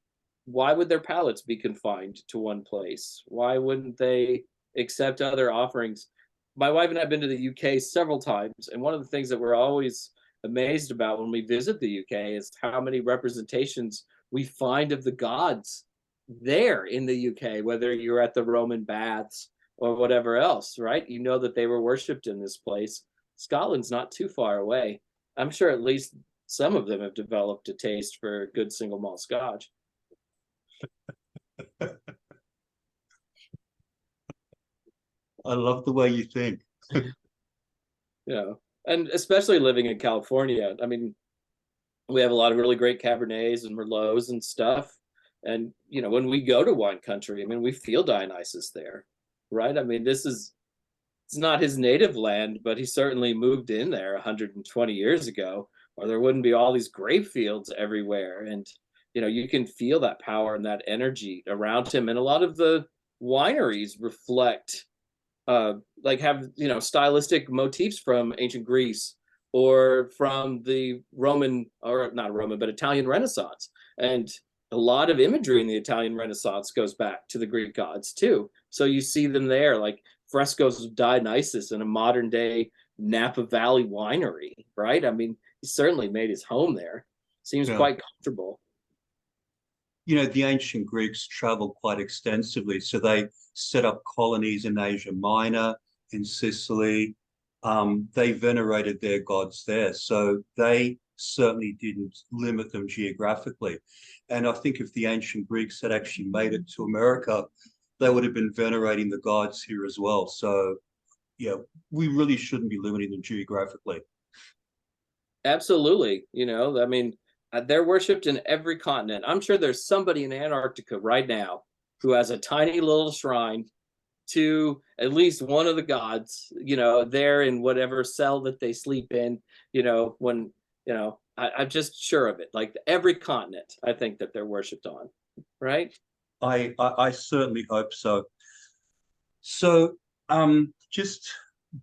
Why would their palates be confined to one place? Why wouldn't they accept other offerings? My wife and I have been to the UK several times, and one of the things that we're always amazed about when we visit the UK is how many representations we find of the gods there in the UK, whether you're at the Roman baths or whatever else, right? You know that they were worshipped in this place. Scotland's not too far away. I'm sure at least some of them have developed a taste for good single malt scotch. I love the way you think. And especially living in California, I mean, we have a lot of really great Cabernets and Merlots and stuff. And, when we go to wine country, I mean, we feel Dionysus there, right? I mean, it's not his native land, but he certainly moved in there 120 years ago, or there wouldn't be all these grape fields everywhere. And, you can feel that power and that energy around him. And a lot of the wineries reflect, have, stylistic motifs from ancient Greece or from the Roman, or not Roman, but Italian Renaissance. And a lot of imagery in the Italian Renaissance goes back to the Greek gods too. So you see them there, like frescoes of Dionysus in a modern day Napa Valley winery, right? I mean, he certainly made his home there. Seems quite comfortable. The ancient Greeks traveled quite extensively. So they set up colonies in Asia Minor, in Sicily. They venerated their gods there. So they certainly didn't limit them geographically. And I think if the ancient Greeks had actually made it to America, they would have been venerating the gods here as well. So, we really shouldn't be limiting them geographically. Absolutely. I mean, they're worshipped in every continent. I'm sure there's somebody in Antarctica right now who has a tiny little shrine to at least one of the gods, there in whatever cell that they sleep in, I'm just sure of it. Like every continent, I think that they're worshipped on, right? I certainly hope so. So, just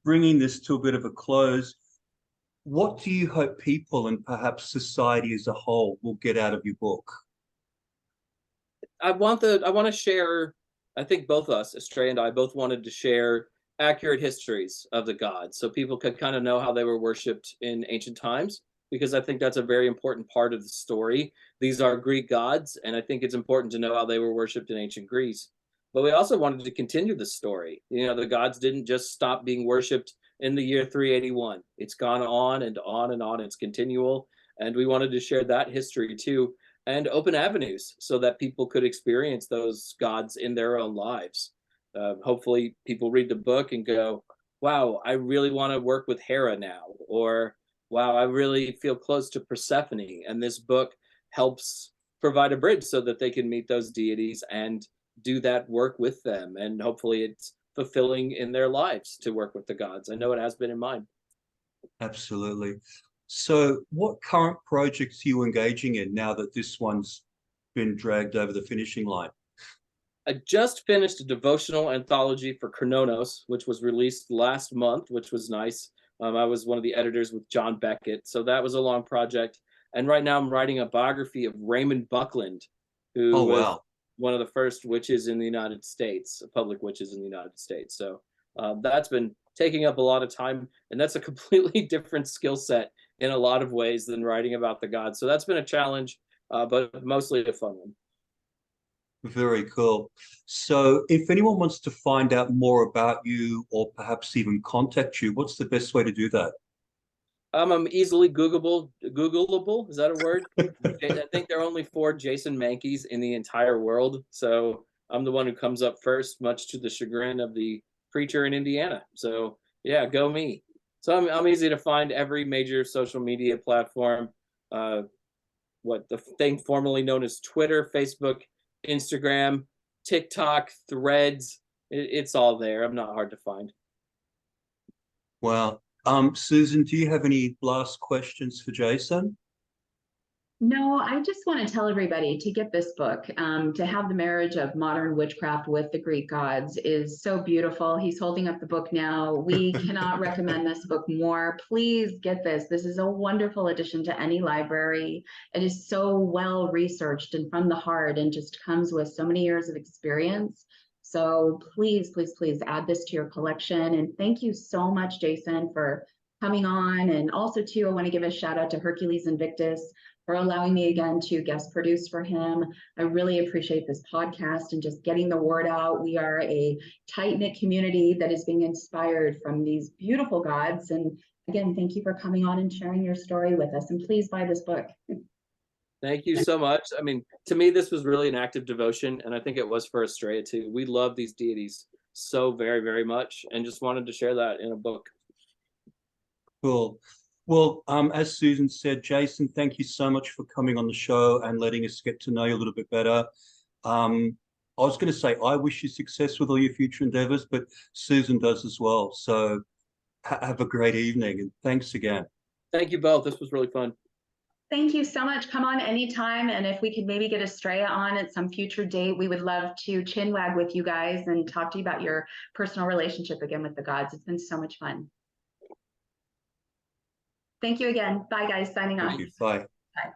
bringing this to a bit of a close, what do you hope people and perhaps society as a whole will get out of your book? I want to share, I think both us, Estrella and I, both wanted to share accurate histories of the gods so people could kind of know how they were worshipped in ancient times, because I think that's a very important part of the story. These are Greek gods, and I think it's important to know how they were worshipped in ancient Greece. But we also wanted to continue the story. The gods didn't just stop being worshipped in the year 381. It's gone on and on and on. It's continual. And we wanted to share that history too, and open avenues so that people could experience those gods in their own lives. Hopefully people read the book and go, wow, I really want to work with Hera now, or wow, I really feel close to Persephone. And this book helps provide a bridge so that they can meet those deities and do that work with them. And hopefully it's fulfilling in their lives to work with the gods. I know it has been in mine. Absolutely. So what current projects are you engaging in now that this one's been dragged over the finishing line? I just finished a devotional anthology for Chrononos, which was released last month, which was nice. I was one of the editors with John Beckett, so that was a long project. And right now I'm writing a biography of Raymond Buckland, who was one of the first witches in the United States, public witches in the United States. So that's been taking up a lot of time, and that's a completely different skill set in a lot of ways than writing about the gods. So that's been a challenge, but mostly a fun one. Very cool. So if anyone wants to find out more about you or perhaps even contact you, what's the best way to do that? I'm easily Googleable. Is that a word? I think there are only 4 Jason Mankeys in the entire world. So I'm the one who comes up first, much to the chagrin of the preacher in Indiana. So yeah, go me. So I'm easy to find every major social media platform. What the thing formerly known as Twitter, Facebook, Instagram, TikTok, Threads. It's all there. I'm not hard to find. Wow. Susan, do you have any last questions for Jason? No, I just want to tell everybody to get this book. To have the marriage of modern witchcraft with the Greek gods is so beautiful. He's holding up the book now. We cannot recommend this book more. Please get this. This is a wonderful addition to any library. It is so well researched and from the heart, and just comes with so many years of experience. So please, please, please add this to your collection. And thank you so much, Jason, for coming on. And also too, I want to give a shout out to Hercules Invictus for allowing me again to guest produce for him. I really appreciate this podcast and just getting the word out. We are a tight-knit community that is being inspired from these beautiful gods, and Again, thank you for coming on and sharing your story with us, and please buy this book. Thank you so much. I mean, to me, this was really an act of devotion, and I think it was for Estrella too. We love these deities so very, very much, and just wanted to share that in a book. Cool. Well, as Susan said, Jason, thank you so much for coming on the show and letting us get to know you a little bit better. I was going to say I wish you success with all your future endeavors, but Susan does as well. So have a great evening, and thanks again. Thank you both. This was really fun. Thank you so much. Come on anytime. And if we could maybe get Estrella on at some future date, we would love to chinwag with you guys and talk to you about your personal relationship again with the gods. It's been so much fun. Thank you again. Bye, guys. Signing off. Thank you. Bye. Bye.